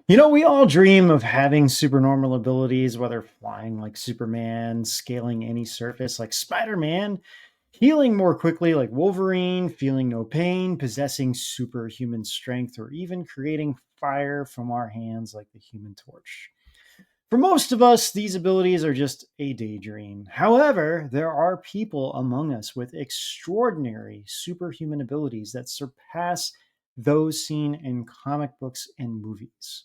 We all dream of having supernormal abilities, whether flying like Superman, scaling any surface like Spider-Man, healing more quickly like Wolverine, feeling no pain, possessing superhuman strength, or even creating fire from our hands like the Human Torch. For most of us, these abilities are just a daydream. However, there are people among us with extraordinary superhuman abilities that surpass those seen in comic books and movies.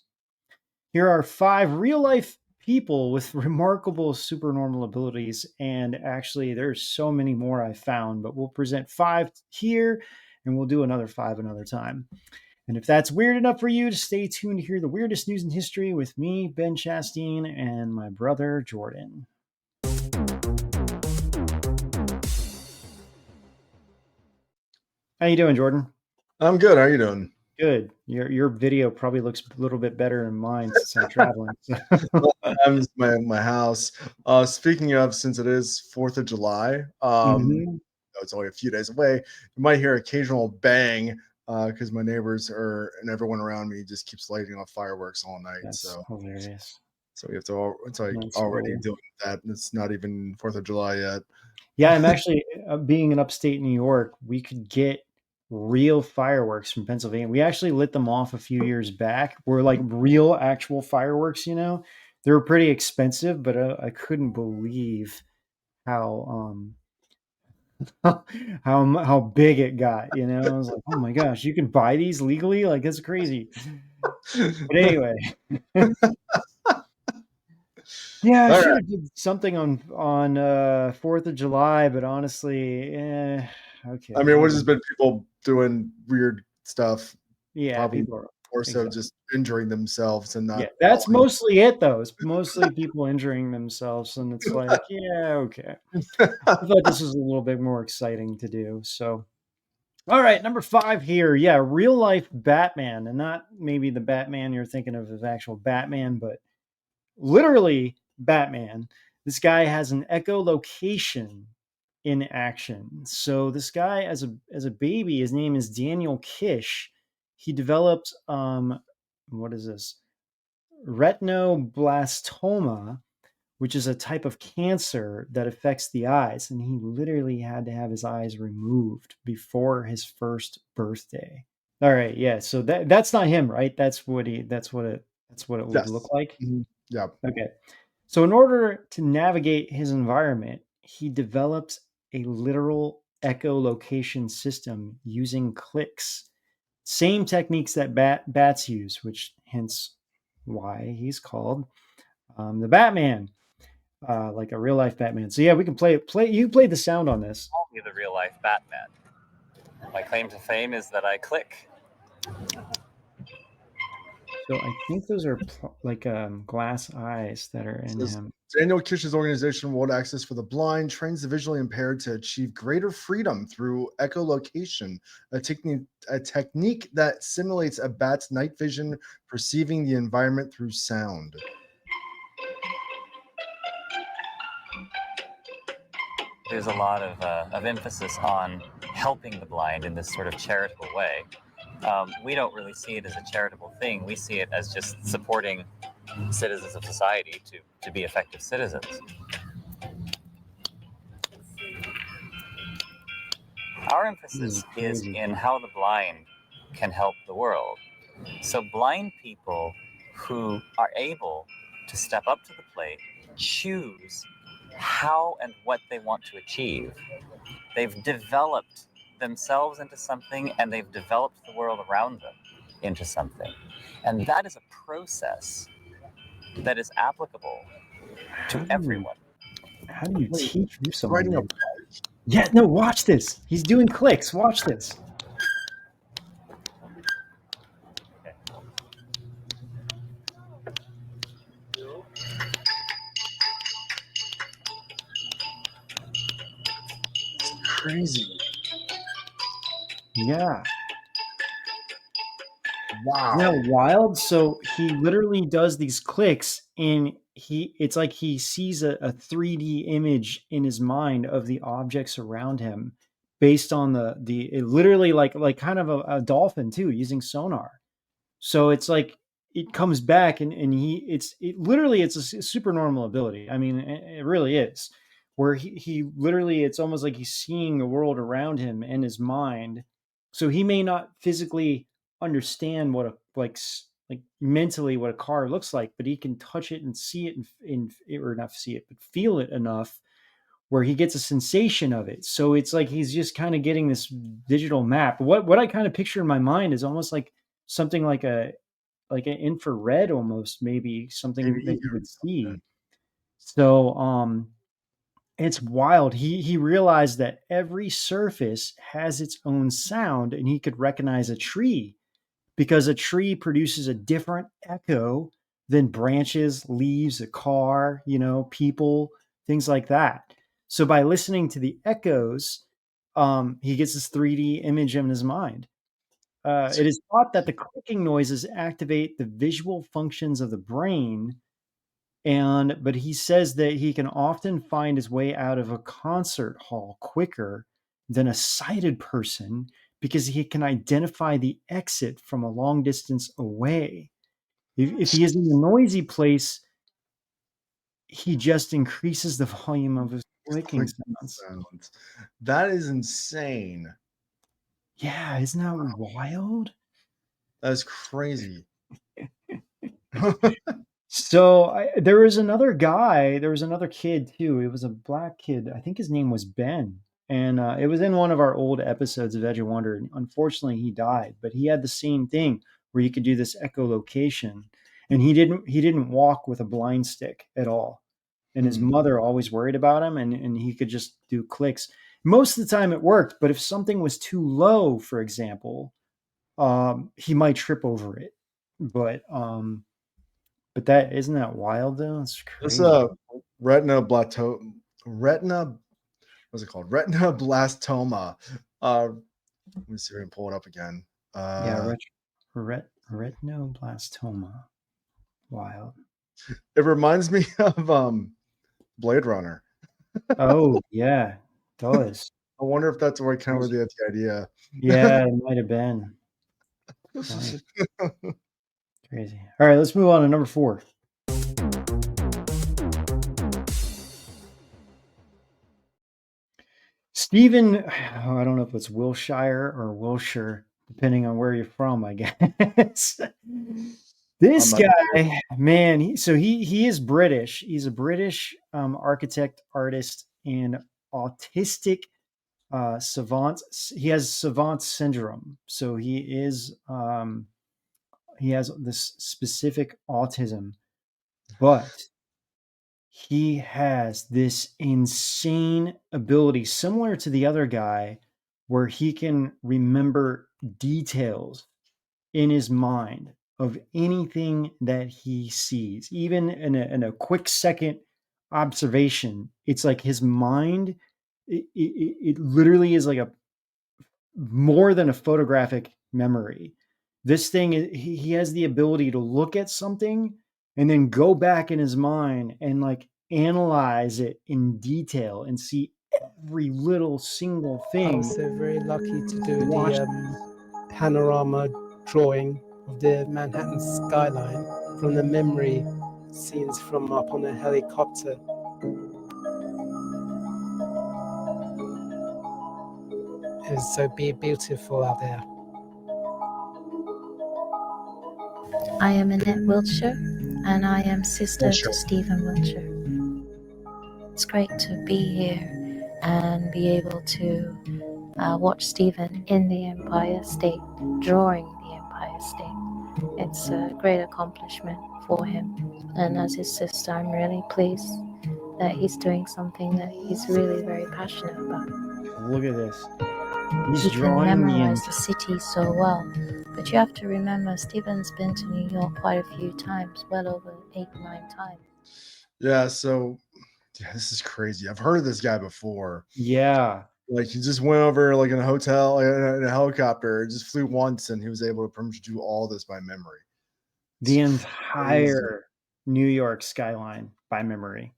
Here are five real life people with remarkable supernormal abilities. And actually, there's so many more I found, but we'll present five here and we'll do another five another time. And if that's weird enough for you, to stay tuned to hear the weirdest news in history with me, Ben Chastain, and my brother, Jordan. How you doing, Jordan? I'm good. How are you doing? Good. Your video probably looks a little bit better than mine since I'm traveling. Well, I'm just my house. Speaking of, since it is 4th of July, Mhm. it's only a few days away. You might hear occasional bang because my neighbors are and everyone around me just keeps lighting off fireworks all night. That's So, hilarious. so we have to. It's like That's already cool. doing that, and it's not even 4th of July yet. Yeah, I'm actually being in upstate New York. We could get real fireworks from Pennsylvania. We actually lit them off a few years back. Were like real, actual fireworks. They were pretty expensive, but I couldn't believe how how big it got. I was like, oh my gosh, you can buy these legally? Like that's crazy. But anyway, yeah, I All should right. have did something on 4th of July, but honestly, I okay, mean, what has whatever. been people doing weird stuff? Yeah, Probably people are more so exactly. just injuring themselves and Yeah, not that's following. mostly it though. It's mostly people injuring themselves, and it's like, yeah, okay. I thought this was a little bit more exciting to do. So, all right, number five here. Yeah, real life Batman, and not maybe the Batman you're thinking of as actual Batman, but literally Batman. This guy has an echolocation in action. So this guy, as a baby, his name is Daniel Kish. He developed what is this? Retinoblastoma, which is a type of cancer that affects the eyes, and he literally had to have his eyes removed before his first birthday. All right, yeah. So that's not him, right? That's what it would look Yes. like. Mhm. Yeah. Okay. So in order to navigate his environment, he developed a literal echolocation system using clicks. Same techniques that bats use, which hence why he's called the Batman, like a real life Batman. So yeah, we can play. You play the sound on this. Call me the real life Batman. My claim to fame is that I click. So I think those are like glass eyes that are in Says him. Daniel Kish's organization, World Access for the Blind, trains the visually impaired to achieve greater freedom through echolocation, a technique that simulates a bat's night vision, perceiving the environment through sound. There's a lot of emphasis on helping the blind in this sort of charitable way. We don't really see it as a charitable thing. We see it as just supporting citizens of society to be effective citizens. Our This is emphasis is crazy. in how the blind can help the world. So blind people who are able to step up to the plate choose how and what they want to achieve. They've developed themselves into something, and they've developed the world around them into something. And that is a process that is applicable How to do you everyone. how do you Wait, teach he's someone writing a this? Yeah, no, watch this. He's doing clicks. Watch this. crazy. Yeah. Isn't Wow. that wild? So he literally does these clicks and it's like he sees a 3D image in his mind of the objects around him based on it literally like kind of a dolphin too using sonar. So it's like it comes back, and it literally, it's a super normal ability. I mean, it really is, where he literally, it's almost like he's seeing the world around him in his mind. So he may not physically understand what a like mentally what a car looks like, but he can touch it and see it, or not see it, but feel it enough where he gets a sensation of it. So it's like he's just kind of getting this digital map. What I kind of picture in my mind is almost like something like an infrared, almost, maybe something that maybe you or would something. see. So it's wild. He realized that every surface has its own sound, and he could recognize a tree because a tree produces a different echo than branches, leaves, a car, people, things like that. So by listening to the echoes, he gets this 3D image in his mind. That's It is thought that the clicking noises activate the visual functions of the brain, but he says that he can often find his way out of a concert hall quicker than a sighted person because he can identify the exit from a long distance away. If he is in a noisy place, he just increases the volume of his clicking clicking sounds. sounds. That is insane. Yeah, isn't that wild? That's crazy. So there was another guy, there was another kid too. It was a black kid. I think his name was Ben. And it was in one of our old episodes of Edge of Wonder. And unfortunately, he died, but he had the same thing where you could do this echolocation. And he didn't walk with a blind stick at all. And his Hmm. mother always worried about him, and he could just do clicks. Most of the time it worked, but if something was too low, for example, he might trip over it. But that isn't that wild though? It's This crazy. retina blato retina what's it called? Retinoblastoma. Let me see if I can pull it up again. Yeah, Uh, retinoblastoma. Wild. it reminds me of Blade Runner. Oh yeah, does. I wonder if that's where kind of where Does. they had the idea. Yeah, it might have been. Funny. Crazy. All right, let's move on to number 4. Stephen, I don't know if it's Wilshire or Wilshire, depending on where you're from, I guess. I'm This not sure. guy, man, he is British. He's a British architect, artist, and autistic savant. He has savant syndrome, so he has this specific autism, but he has this insane ability similar to the other guy where he can remember details in his mind of anything that he sees, even in a quick second observation. It's like his mind, it literally is like a more than a photographic memory. This thing, he has the ability to look at something and then go back in his mind and like analyze it in detail and see every little single I thing. was so very lucky to do Watch. the panorama drawing of the Manhattan skyline from the memory scenes from up on a helicopter. It was so beautiful out there. I am Annette Wiltshire, and I am sister Wilshire. to Stephen Wiltshire. It's great to be here and be able to watch Stephen in the Empire State, drawing the Empire State. It's a great accomplishment for him. And as his sister, I'm really pleased that he's doing something that he's really very passionate about. Look at this. He's He can drawing memorize the city so well. But you have to remember, Stephen's been to New York quite a few times, well over 8, 9 times. Yeah, so this is crazy. I've heard of this guy before. Yeah. Like he just went over like in a hotel in a helicopter, just flew once, and he was able to pretty much do all this by memory. The It's crazy. entire New York skyline by memory.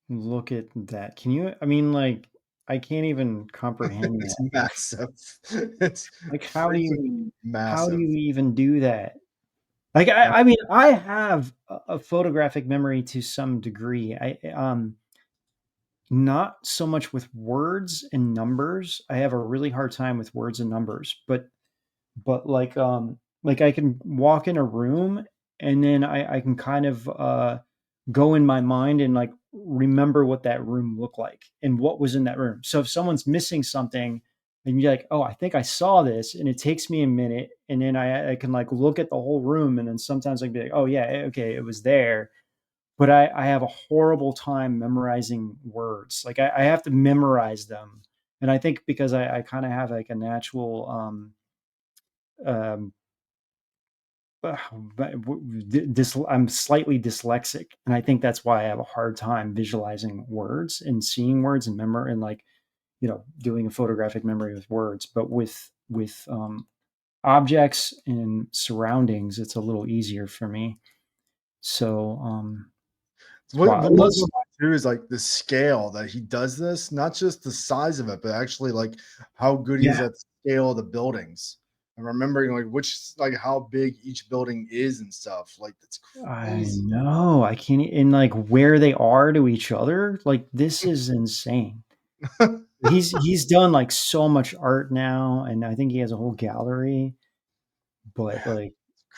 Look at that. Can you, I mean, like, I can't even comprehend It's that. massive. It's Like, freaking how do massive. you even do that? Like, Uh, I mean, I have a photographic memory to some degree. Not so much with words and numbers. I have a really hard time with words and numbers, but like I can walk in a room and then I can kind of go in my mind and like remember what that room looked like and what was in that room. So if someone's missing something and you're like, oh, I think I saw this, and it takes me a minute, and then I can like look at the whole room, and then sometimes I can be like, oh yeah, okay, it was there. But I have a horrible time memorizing words. Like I have to memorize them. And I think because I kind of have like a natural um, I'm slightly dyslexic, and I think that's why I have a hard time visualizing words and seeing words and memory and like doing a photographic memory with words. But with objects and surroundings, it's a little easier for me. So it's what wild. blows my mind too is like the scale that he does this, not just the size of it, but actually like how good he is Yeah, at the scale of the buildings. And remembering like like how big each building is and stuff. Like that's I crazy. know. I can't and like where they are to each other. Like this is insane. He's done like so much art now, and I think he has a whole gallery. But Man, like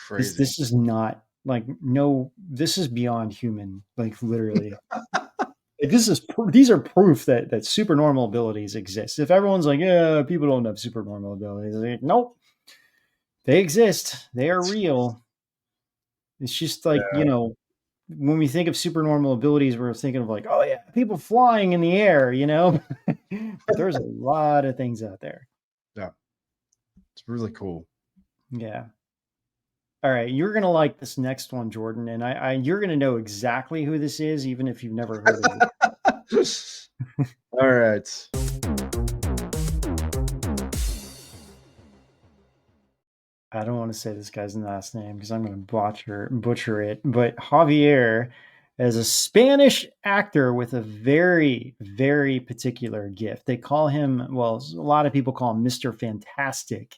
crazy. this is not like no. This is beyond human. Like literally, like, these are proof that supernormal abilities exist. If everyone's like, yeah, people don't have supernormal abilities, like, nope, they exist. They are real. It's just like when we think of supernormal abilities, we're thinking of like, oh yeah, people flying in the air, but there's a lot of things out there. Yeah, it's really cool. Yeah. All right, you're gonna like this next one, Jordan, and you're gonna know exactly who this is, even if you've never heard of it. All right. I don't want to say this guy's last name because I'm going to butcher it. But Javier is a Spanish actor with a very, very particular gift. They call him, well, a lot of people call him Mr. Fantastic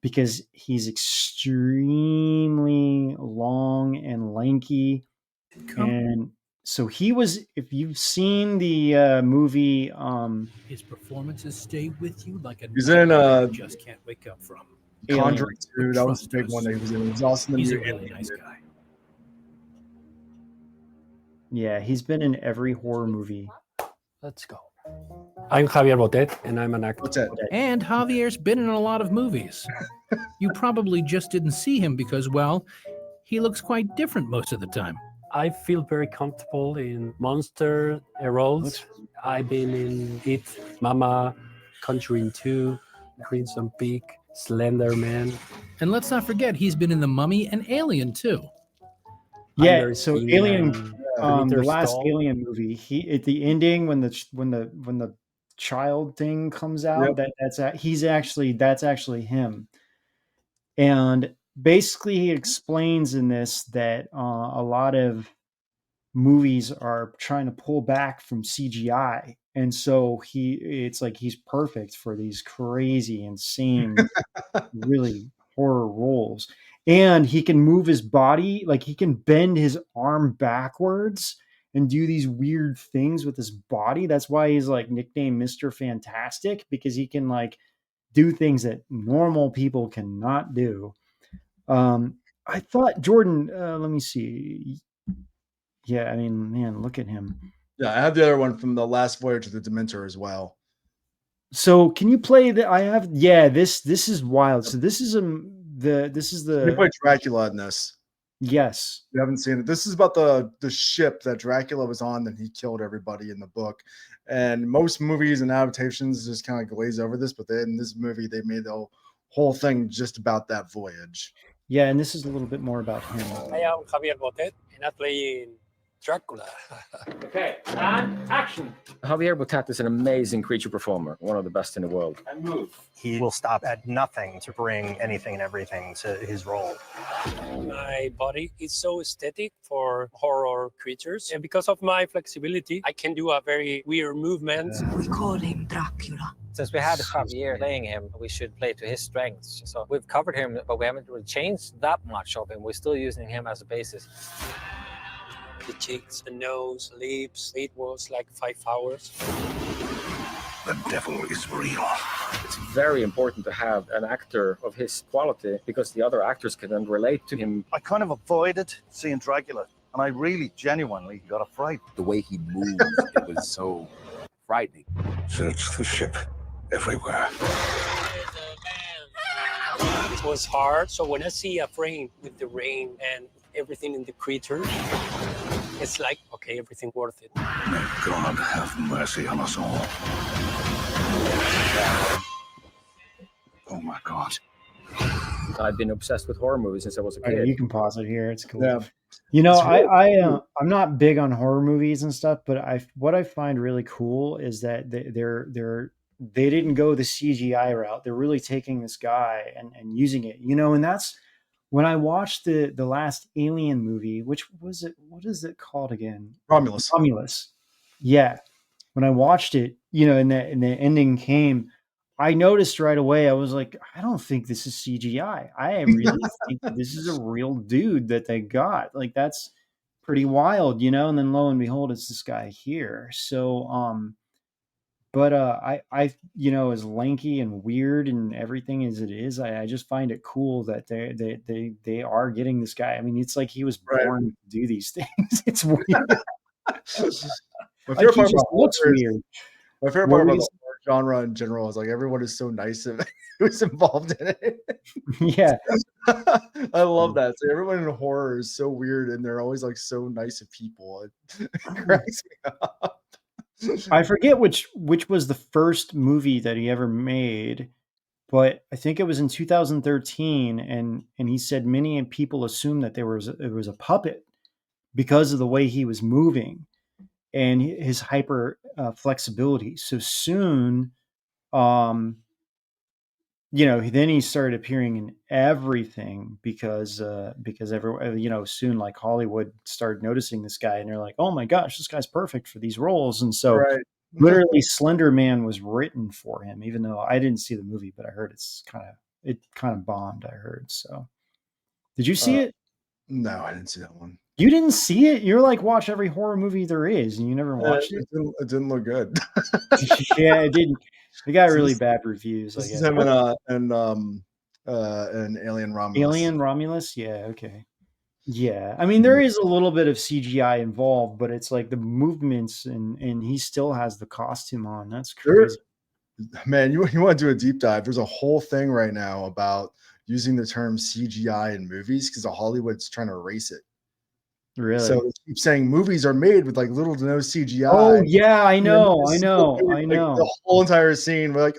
because he's extremely long and lanky. And so he was, if you've seen the movie, his performances stay with you like a He's in nightmare you just can't wake up from. Conjuring Alien. 2. That was the Trust big us. one that he was in. He was also in the He's a new really Alien nice movie. guy. Yeah, he's been in every horror movie. Let's go. I'm Javier Botet, and I'm an actor. What's that? And Javier's been in a lot of movies. You probably just didn't see him because, well, he looks quite different most of the time. I feel very comfortable in monster roles. I've been in It, Mama, Conjuring 2, Crimson Peak, Slender Man. And let's not forget, he's been in The Mummy and Alien, too. Yeah, so Alien, the last Stall. Alien movie, he at the ending when the child thing comes out, Yep. that's actually him. And basically he explains in this that a lot of movies are trying to pull back from CGI. And so it's like he's perfect for these crazy, insane, really horror roles. And he can move his body, like he can bend his arm backwards and do these weird things with his body. That's why he's like nicknamed Mr. Fantastic, because he can like do things that normal people cannot do. I thought Jordan, let me see. Yeah, I mean, man, look at him. Yeah, I have the other one from the last Voyage of the Dementor as well. So can you play the this is wild. So this is He played Dracula in this. Yes. You haven't seen it. This is about the ship that Dracula was on, that he killed everybody in the book. And most movies and adaptations just kind of glaze over this, but in this movie they made the whole thing just about that voyage. Yeah, and this is a little bit more about him. I am Javier Botet, and I play in Dracula. Okay, and action. Javier Botet is an amazing creature performer, one of the best in the world. And move. He will stop at nothing to bring anything and everything to his role. My body is so aesthetic for horror creatures, and because of my flexibility, I can do a very weird movement. We call him Dracula. Since we had Javier playing him, we should play to his strengths. So we've covered him, but we haven't really changed that much of him. We're still using him as a basis. The cheeks, the nose, lips. It was like 5 hours. The devil is real. It's very important to have an actor of his quality because the other actors can then relate to him. I kind of avoided seeing Dracula, and I really genuinely got a fright. The way he moved, it was so frightening. Search the ship everywhere. It was hard, so when I see a frame with the rain and everything in the creature, it's like, okay, everything worth it. May God have mercy on us all. Oh my God. I've been obsessed with horror movies since I was a kid. Okay, you can pause it here. It's cool. Yeah. You know, It's really I'm not big on horror movies and stuff, but what I find really cool is that they didn't go the CGI route. They're really taking this guy and using it. You know, and that's when I watched the last Alien movie, which was it? What is it called again? Romulus. Romulus. Yeah. When I watched it, you know, and the ending came, I noticed right away. I was like, I don't think this is CGI. I really think that this is a real dude that they got. Like, that's pretty wild, you know. And then lo and behold, it's this guy here. So, but I, you know, as lanky and weird and everything as it is, I just find it cool that they are getting this guy. I mean, it's like he was born to do these things. It's weird. My Like, favorite he part just about looks horror is- weird. My favorite What part were about you the horror genre in general is like everyone is so nice and who's involved in it. Yeah. I love that. So everyone in horror is so weird and they're always like so nice of people. It cracks me up. I forget which was the first movie that he ever made, but I think it was in 2013, and he said many people assumed that it was a puppet because of the way he was moving and his hyper flexibility. So soon, you know, then he started appearing in everything because you know, soon like Hollywood started noticing this guy and they're like, oh my gosh, this guy's perfect for these roles. And so Right. literally Slender Man was written for him, even though I didn't see the movie, but I heard it kind of bombed, I heard. So did you see it? No, I didn't see that one. You didn't see it? You're like, watch every horror movie there is, and you never watched it? It didn't look good. Yeah, it didn't. It got So really this- bad reviews. I This is guess. him and Alien Romulus. Alien Romulus? Yeah, okay. Yeah. I mean, there is a little bit of CGI involved, but it's like the movements and he still has the costume on. That's crazy. Man, you want to do a deep dive. There's a whole thing right now about using the term CGI in movies because Hollywood's trying to erase it. Really? So they keep saying movies are made with like little to no CGI. Oh yeah, I And know, this I is know, like, I know. the whole entire scene, like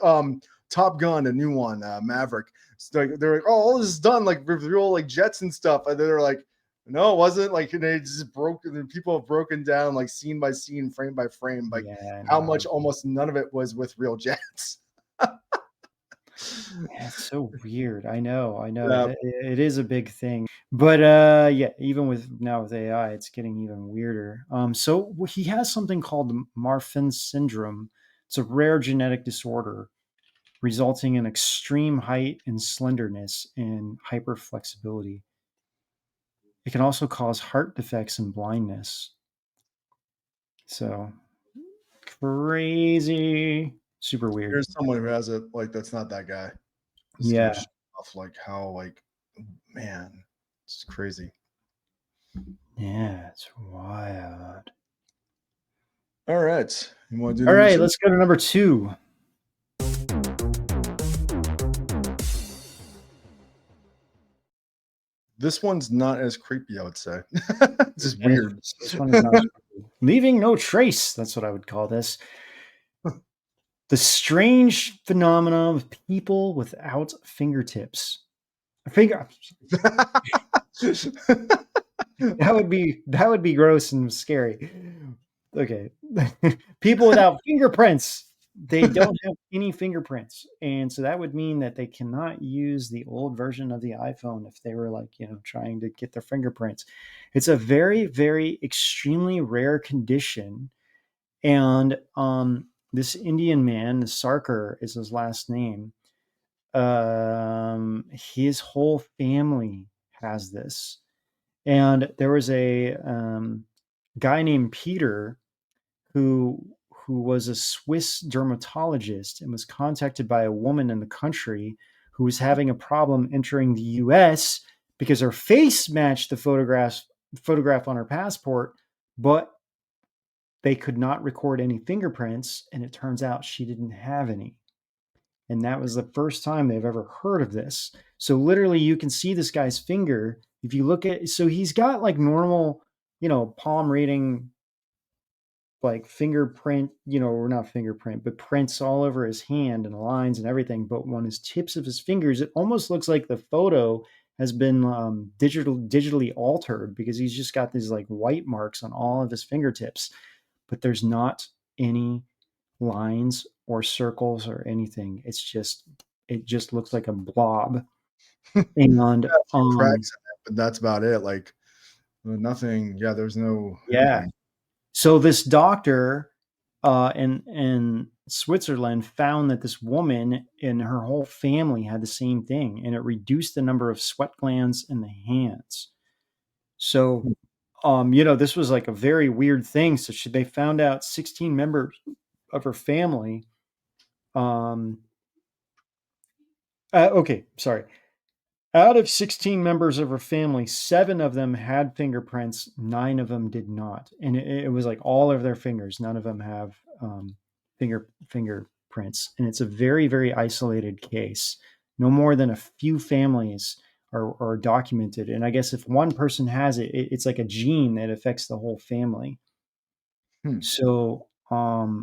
Top Gun, a new one, Maverick. It's like they're like, oh, all this is done like with real like jets and stuff, and then they're like, no, it wasn't. Like they just broke. And people have broken down like scene by scene, frame by frame, like how much almost none of it was with real jets. Yeah, it's so weird. I know. Yeah. It is a big thing. But yeah, even with AI, it's getting even weirder. So he has something called Marfan syndrome. It's a rare genetic disorder resulting in extreme height and slenderness and hyperflexibility. It can also cause heart defects and blindness. So crazy, super weird. Here's someone who has it like that's not that guy. Yeah. Stuff like how like man, it's crazy. Yeah, it's wild. All right, you want to do? All number right, two? let's go to number 2. This one's not as creepy, I would say. It's just weird. This one is not creepy. Leaving no trace. That's what I would call this. The strange phenomena of people without fingertips. that would be gross and scary. Okay. People without fingerprints. They don't have any fingerprints. And so that would mean that they cannot use the old version of the iPhone if they were like, trying to get their fingerprints. It's a very, very extremely rare condition. And this Indian man, Sarkar is his last name. His whole family has this. And there was a guy named Peter who was a Swiss dermatologist and was contacted by a woman in the country who was having a problem entering the US because her face matched the photograph on her passport, but they could not record any fingerprints, and it turns out she didn't have any. And that was the first time they've ever heard of this. So literally you can see this guy's finger. If you look at, so he's got like normal, palm reading, like fingerprint, or not fingerprint, but prints all over his hand and lines and everything. But on his tips of his fingers, it almost looks like the photo has been digitally altered, because he's just got these like white marks on all of his fingertips, but there's not any lines or circles or anything. It just looks like a blob. And cracks in it, but that's about it. Like nothing. Yeah, there's no. Yeah. Anything. So this doctor in Switzerland found that this woman and her whole family had the same thing, and it reduced the number of sweat glands in the hands. So, this was like a very weird thing. So they found out 16 members of her family. Okay, sorry. Out of 16 members of her family, 7 of them had fingerprints, 9 of them did not. And it was like all of their fingers. None of them have fingerprints. And it's a very, very isolated case. No more than a few families are documented. And I guess if one person has it, it's like a gene that affects the whole family. So I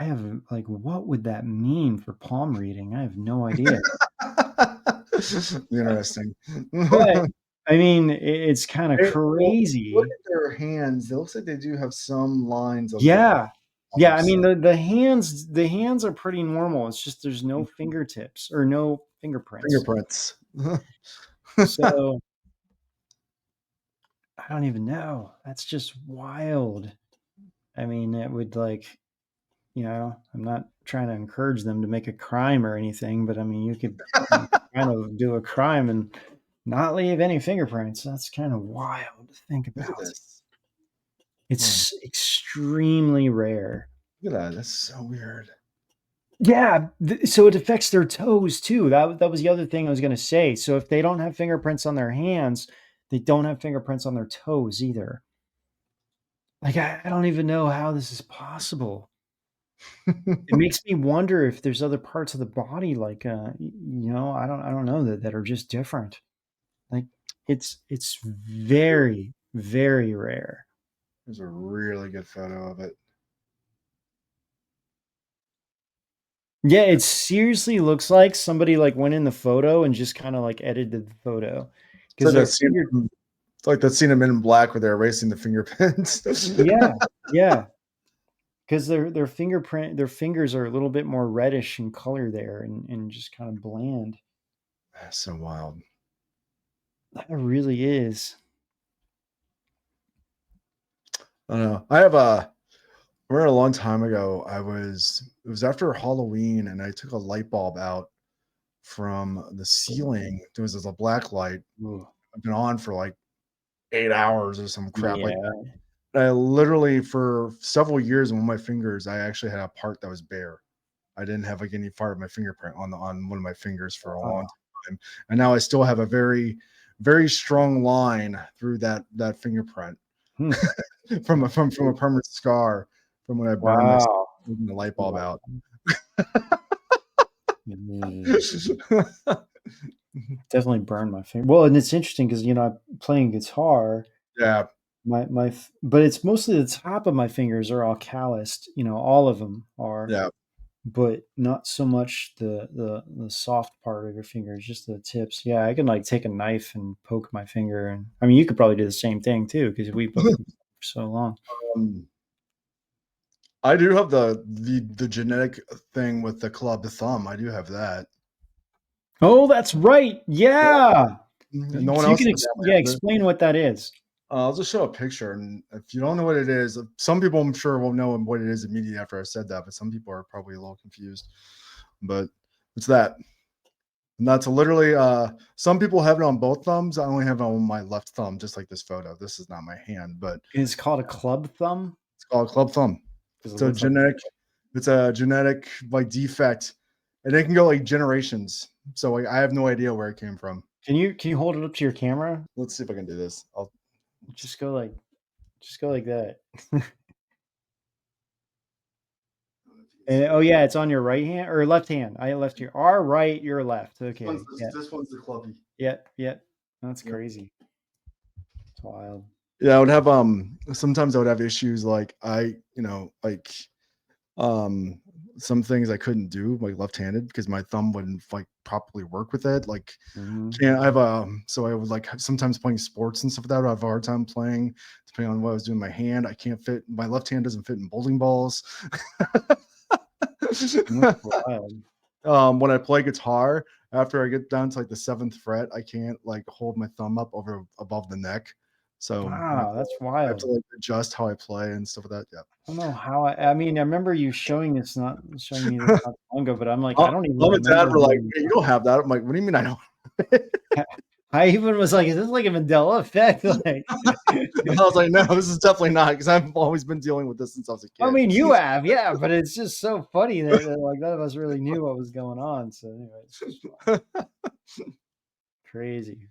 have like, what would that mean for palm reading? I have no idea. Interesting. But I mean, it's kind of crazy. Look at their hands. It looks like they do have some lines of yeah. I mean, the hands are pretty normal. It's just there's no fingertips or no fingerprints. So I don't even know. That's just wild. I mean, it would like, I'm not trying to encourage them to make a crime or anything, but I mean, you could kind of do a crime and not leave any fingerprints. That's kind of wild to think about. It's extremely rare. Look at that. That's so weird. Yeah. So it affects their toes too. That was the other thing I was going to say. So if they don't have fingerprints on their hands, they don't have fingerprints on their toes either. Like, I don't even know how this is possible. It makes me wonder if there's other parts of the body, like, I don't know, that are just different. Like, it's very, very rare. There's a really good photo of it. Yeah, it seriously looks like somebody like went in the photo and just kind of like edited the photo. Because it's like that scene of Men in Black where they're erasing the fingerprints. Yeah. Because their fingers are a little bit more reddish in color there and just kind of bland. That's so wild. That really is. I don't know. I have a long time ago. It was after Halloween, and I took a light bulb out from the ceiling. There was a black light. I've been on for like 8 hours or some crap like that. And I literally, for several years, on one of my fingers, I actually had a part that was bare. I didn't have like any part of my fingerprint on one of my fingers for a long time. And now I still have a very, very strong line through that fingerprint from a permanent scar from when I burned myself taking the light bulb out. Definitely burned my finger. Well, and it's interesting because I'm playing guitar. Yeah. But it's mostly the top of my fingers are all calloused. All of them are. Yeah. but not so much the soft part of your fingers, just the tips. Yeah, I can like take a knife and poke my finger, and I mean you could probably do the same thing too because we both for so long. Um, I do have the genetic thing with the club thumb. I do have that. Oh, that's right. Yeah. No one So you else can in the family has it. explain what that is. I'll just show a picture, and if you don't know what it is, some people I'm sure will know what it is immediately after I said that, but some people are probably a little confused. But it's that. And that's literally some people have it on both thumbs. I only have it on my left thumb, just like this photo. This is not my hand, but It's called a club thumb. it's called club thumb. Because It's a genetic, it's a genetic like defect, and it can go like generations. So like I have no idea where it came from. Can you hold it up to your camera? Let's see if I can do this. I'll Just go like that. And, oh yeah, it's on your right hand or left hand. I left here. Our right, your left. Okay. This one's the clubby. Yep. That's crazy. It's wild. Yeah, I would have sometimes I would have issues like some things I couldn't do like left-handed because my thumb wouldn't like properly work with it. Like can't I have so I would like sometimes playing sports and stuff like that. I have a hard time playing depending on what I was doing with my hand. I can't fit my left hand doesn't fit in bowling balls. When I play guitar, after I get down to like the 7th fret, I can't like hold my thumb up above the neck. So wow, that's wild. I have to like adjust how I play and stuff like that. Yeah. I don't know how I mean, I remember you showing me this not long ago, but I'm like, I don't even Mom and dad remember. were like, hey, you don't have that. I'm like, what do you mean I don't? I even was like, is this like a Mandela effect? Like, I was like, no, this is definitely not because I've always been dealing with this since I was a kid. I mean, you have, yeah, but it's just so funny that like none of us really knew what was going on. So anyway, it's just crazy.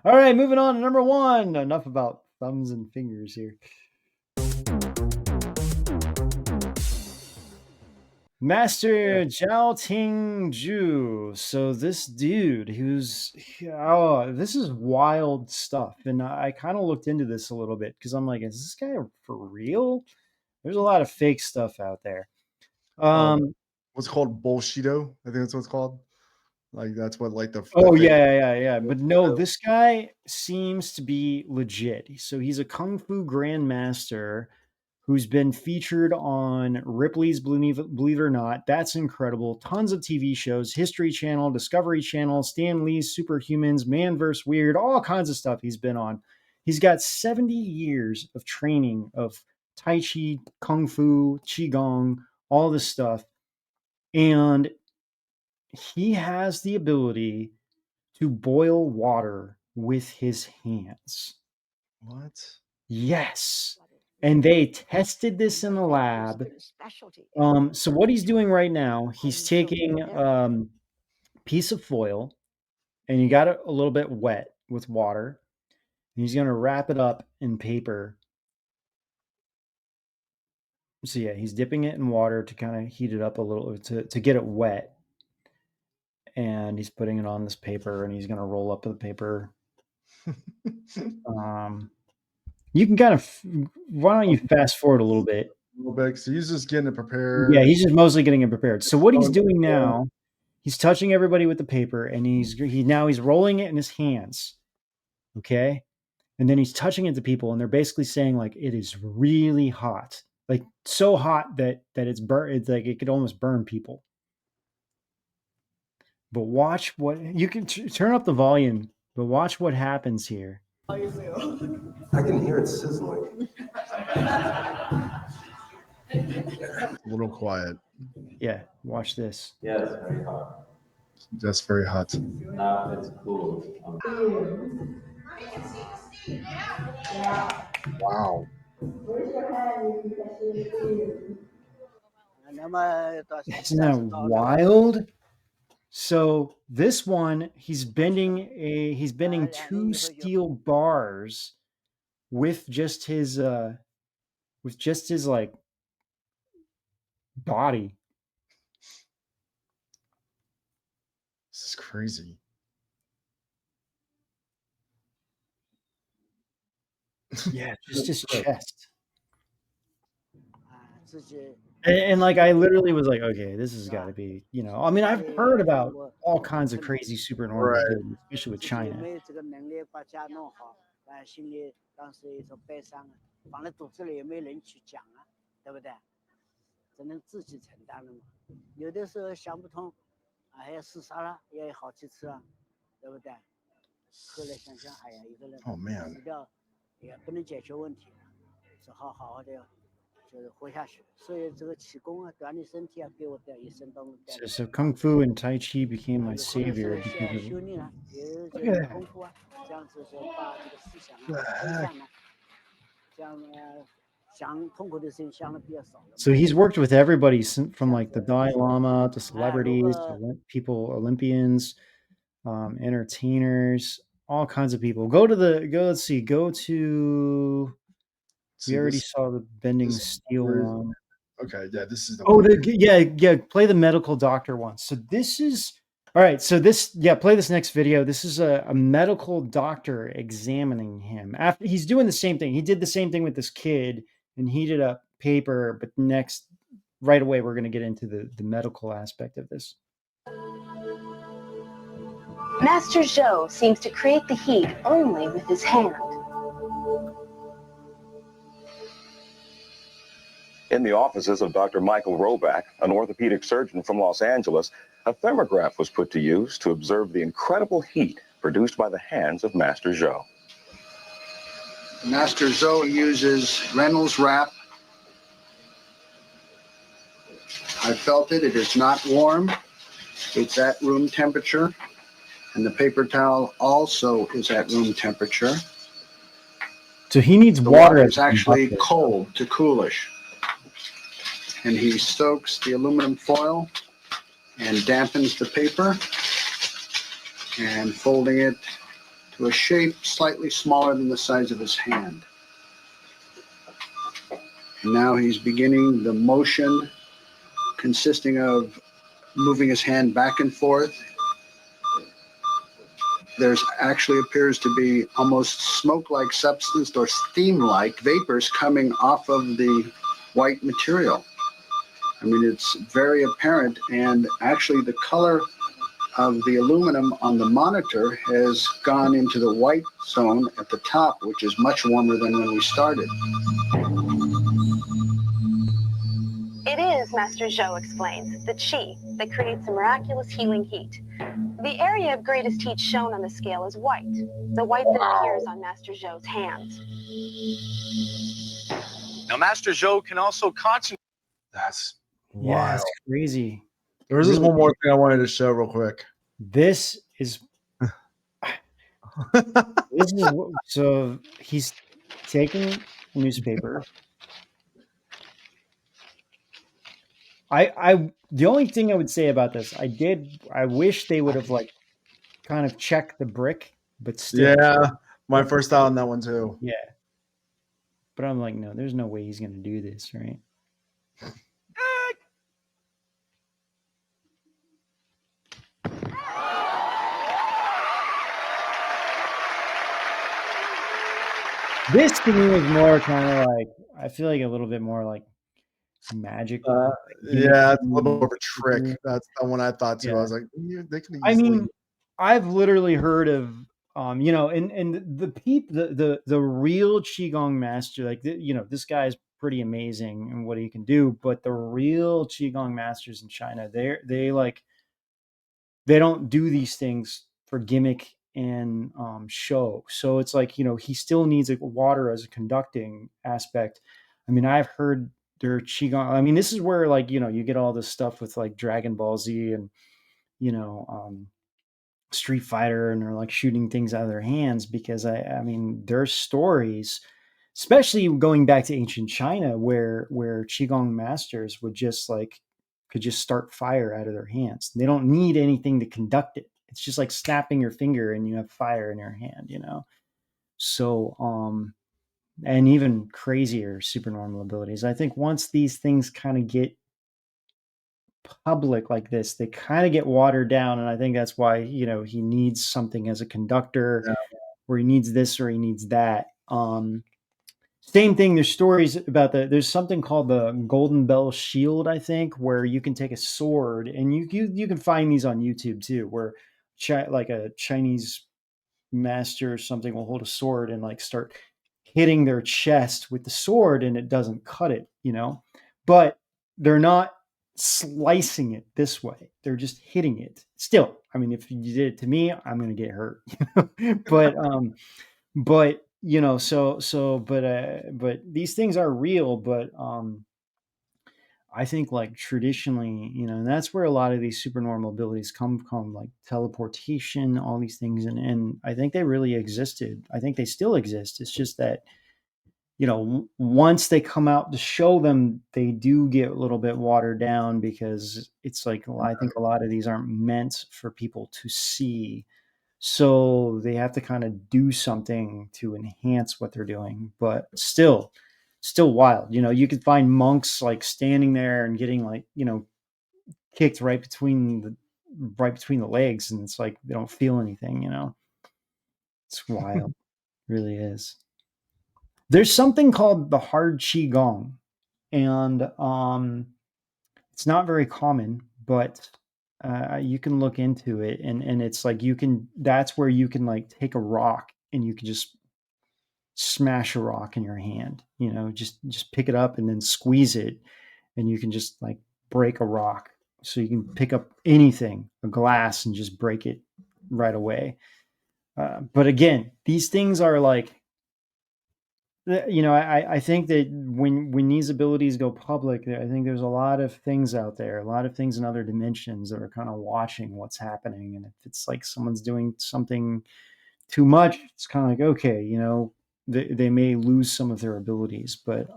All right, moving on to number 1. Enough about thumbs and fingers here. Master Jiao Ting Ju. So this dude this is wild stuff. And I kind of looked into this a little bit because I'm like, is this guy for real? There's a lot of fake stuff out there. What's called bullshito? I think that's what it's called. Like that's what like the yeah. But no, this guy seems to be legit. So he's a kung fu grandmaster who's been featured on Ripley's Believe It or Not. That's incredible. Tons of TV shows, History Channel, Discovery Channel, Stan Lee's Superhumans, Man vs. Weird, all kinds of stuff he's been on. He's got 70 years of training of Tai Chi, Kung Fu, Qigong, all this stuff. And he has the ability to boil water with his hands. What? Yes. And they tested this in the lab. So what he's doing right now, he's taking a piece of foil and you got it a little bit wet with water. And he's going to wrap it up in paper. So yeah, he's dipping it in water to kind of heat it up a little to get it wet. And he's putting it on this paper and he's going to roll up the paper. You can kind of, why don't you fast forward a little bit? A little bit. So he's just getting it prepared. Yeah, he's just mostly getting it prepared. So what he's doing now, he's touching everybody with the paper and he's rolling it in his hands. Okay. And then he's touching it to people and they're basically saying like, it is really hot. Like so hot that it's it's like it could almost burn people. But watch what you can turn up the volume, but watch what happens here. I can hear it sizzling. A little quiet. Yeah, watch this. Yeah, it's very hot. That's very hot. Now it's cool. Wow. Isn't that wild? So this one, he's bending 2 steel bars with just his like body. This is crazy. Yeah, just his chest. And like I literally was like, okay, this has got to be, you know. I mean, I've heard about all kinds of crazy supernormal Right. abilities, especially with China. 没有这个能力把家弄好，心里当时一种悲伤啊，放在肚子里也没人去讲啊，对不对？只能自己承担了嘛。有的时候想不通，还要自杀了，也有好几次啊，对不对？后来想想，哎呀，一个人死掉也不能解决问题，只好好好的就是活下去。所以这个气功啊，锻炼身体啊，给我的一生当中带来。So Kung Fu and Tai Chi became my 或者 savior 是 because of 修炼啊，也有 Look 这 at 个 that. 功夫啊，这样子说把这个思想啊、 The 分 heck? 散啊，这样想痛苦的事情想的比较少了。 So he's worked with everybody from like the Dalai Lama to celebrities to people, Olympians, entertainers, all kinds of people. Let's see, go to. See, We already this- saw the bending this- steel where is- one. Okay, yeah, this is the Oh, one. yeah. Play the medical doctor one. So this is all right. So play this next video. This is a medical doctor examining him. After he's doing the same thing. He did the same thing with this kid and heated up paper. But next, right away, we're going to get into the medical aspect of this. Master Zhou seems to create the heat only with his hand. In the offices of Dr. Michael Roback, an orthopedic surgeon from Los Angeles, a thermograph was put to use to observe the incredible heat produced by the hands of Master Zhou. Master Zhou uses Reynolds wrap. I felt it. It is not warm. It's at room temperature. And the paper towel also is at room temperature. So he needs The water. water is actually cold to coolish. And he soaks the aluminum foil and dampens the paper and folding it to a shape slightly smaller than the size of his hand. And now he's beginning the motion consisting of moving his hand back and forth. There's actually appears to be almost smoke-like substance or steam-like vapors coming off of the white material. I mean, it's very apparent, and actually the color of the aluminum on the monitor has gone into the white zone at the top, which is much warmer than when we started. It is, Master Zhou explains, the qi that creates the miraculous healing heat. The area of greatest heat shown on the scale is white, the white that appears on Master Zhou's hands. Now, Master Zhou can also concentrate. That's Yeah, wild. it's crazy. There was this one more thing I wanted to show real quick. This is so he's taking a newspaper. The only thing I would say about this, I wish they would have like kind of checked the brick, but still. Yeah, my first thought on that one too. Yeah. But I'm like, no, there's no way he's gonna do this, right? This to me was more kind of like, I feel like a little bit more like magic. Yeah, it's a little bit of a trick. That's the one I thought too. I was like, they can easily. I mean, I've literally heard of, and the real qigong master, like this guy is pretty amazing in what he can do. But the real qigong masters in China, they don't do these things for gimmick and show. So it's like, he still needs like water as a conducting aspect. I mean, I've heard their qigong. I mean, this is where like, you get all this stuff with like Dragon Ball Z and, Street Fighter, and they're like shooting things out of their hands because I mean, there's stories, especially going back to ancient China where qigong masters would just like could just start fire out of their hands. They don't need anything to conduct it. It's just like snapping your finger and you have fire in your hand, So and even crazier supernormal abilities. I think once these things kind of get public like this, they kind of get watered down, and I think that's why he needs something as a conductor, or he needs this or he needs that. Same thing. There's stories about there's something called the Golden Bell Shield, I think, where you can take a sword, and you can find these on YouTube too, where like a Chinese master or something will hold a sword and like start hitting their chest with the sword, and it doesn't cut it, but they're not slicing it this way. They're just hitting it. Still, I mean, if you did it to me, I'm gonna get hurt. But but these things are real, but I think like traditionally, and that's where a lot of these supernormal abilities come from, like teleportation, all these things, and I think they really existed. I think they still exist. It's just that once they come out to show them, they do get a little bit watered down, because it's like, well, I think a lot of these aren't meant for people to see. So they have to kind of do something to enhance what they're doing, but still wild. You could find monks like standing there and getting like, kicked right between the legs, and it's like they don't feel anything, It's wild. Really is. There's something called the hard qigong, and it's not very common, but you can look into it, and it's like that's where you can like take a rock and you can just smash a rock in your hand, just pick it up and then squeeze it, and you can just like break a rock. So you can pick up anything, a glass, and just break it right away. But again, these things are like, I think that when these abilities go public, I think there's a lot of things out there, a lot of things in other dimensions that are kind of watching what's happening. And if it's like someone's doing something too much, it's kind of like, okay, they may lose some of their abilities. But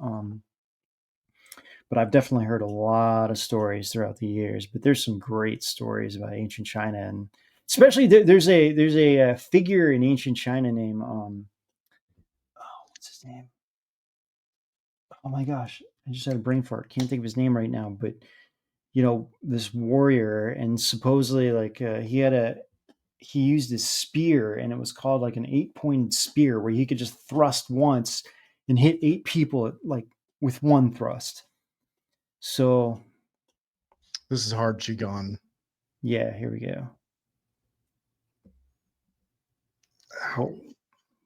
I've definitely heard a lot of stories throughout the years. But there's some great stories about ancient China, and especially there's a figure in ancient China named what's his name? Oh my gosh, I just had a brain fart. Can't think of his name right now, but this warrior, and supposedly like he used a spear, and it was called like an 8-pointed spear, where he could just thrust once and hit 8 people like with one thrust. So this is hard qigong. Yeah, here we go.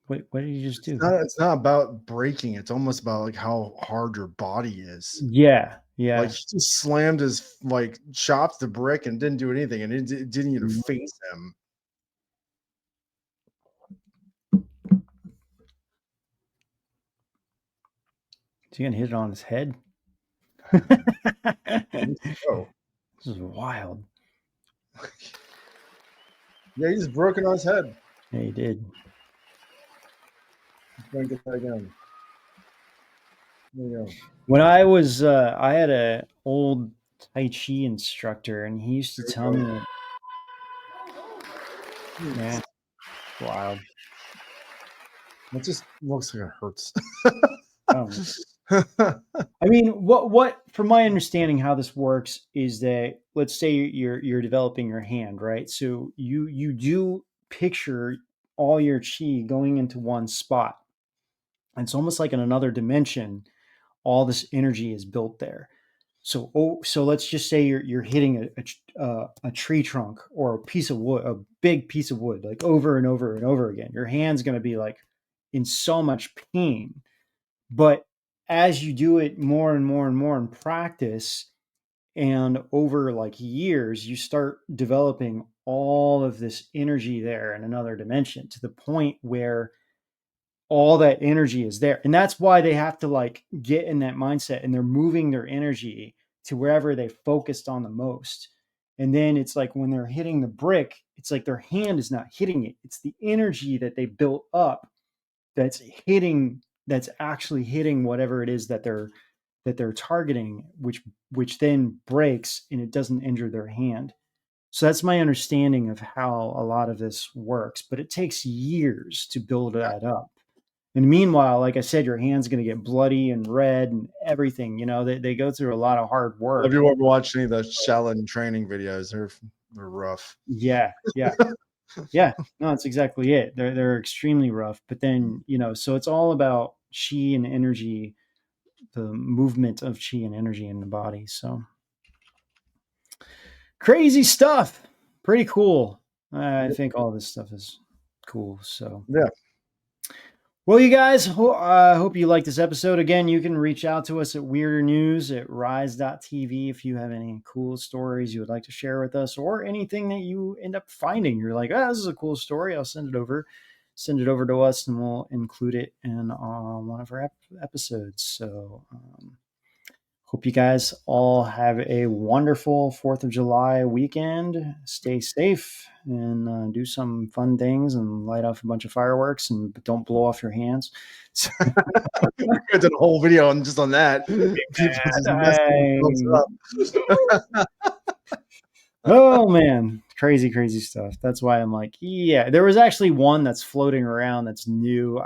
What did you just do? It's not about breaking. It's almost about like how hard your body is. Yeah. Like he just slammed his, like chopped the brick and didn't do anything, and it didn't even face him. Is he gonna hit it on his head? Oh, this is wild. Yeah, he just broke it on his head. Yeah, he did. He's gonna get that again. There you go. When I was, I had a old Tai Chi instructor, and he used to tell me that. Yeah, wild. It just looks like it hurts. I mean, what from my understanding, how this works is that, let's say you're developing your hand, right? So you do picture all your chi going into one spot. And it's almost like in another dimension, all this energy is built there. So let's just say you're hitting a tree trunk or a piece of wood, a big piece of wood, like over and over and over again. Your hand's going to be like in so much pain. But as you do it more and more and more in practice, and over like years, you start developing all of this energy there in another dimension, to the point where all that energy is there. And that's why they have to like get in that mindset, and they're moving their energy to wherever they focused on the most. And then it's like when they're hitting the brick, it's like their hand is not hitting it. It's the energy that they built up that's actually hitting whatever it is that they're targeting, which then breaks, and it doesn't injure their hand. So that's my understanding of how a lot of this works, but it takes years to build that up. And meanwhile, like I said, your hand's going to get bloody and red and everything. They go through a lot of hard work. Have you ever watched any of the Shaolin training videos? They're rough. Yeah. No, that's exactly it. They're extremely rough. But then, so it's all about chi and energy, the movement of chi and energy in the body. So crazy stuff. Pretty cool. I think all this stuff is cool. So yeah. Well, you guys, hope you liked this episode. Again, you can reach out to us at weirdernews@rise.tv if you have any cool stories you would like to share with us, or anything that you end up finding. You're like, oh, this is a cool story. I'll send it over. Send it over to us, and we'll include it in one of our episodes. So hope you guys all have a wonderful 4th of July weekend. Stay safe and do some fun things and light off a bunch of fireworks, and don't blow off your hands. I did a whole video on that. Oh man, crazy stuff. That's why I'm like, yeah. There was actually one that's floating around that's new.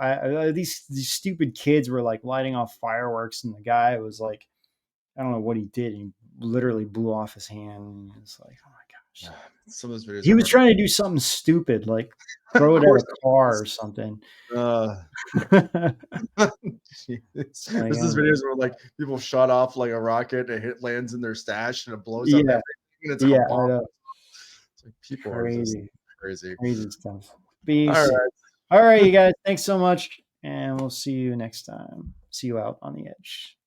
These stupid kids were like lighting off fireworks, and the guy was like, I don't know what he did. He literally blew off his hand. It's like, oh my gosh. Some of those videos. He was trying to do something stupid, like throw it at a car or something. There's these videos where like people shot off like a rocket and it lands in their stash and it blows up everything. And it's like a bomb. It's like people are just crazy stuff. All right, you guys. Thanks so much, and we'll see you next time. See you out on the edge.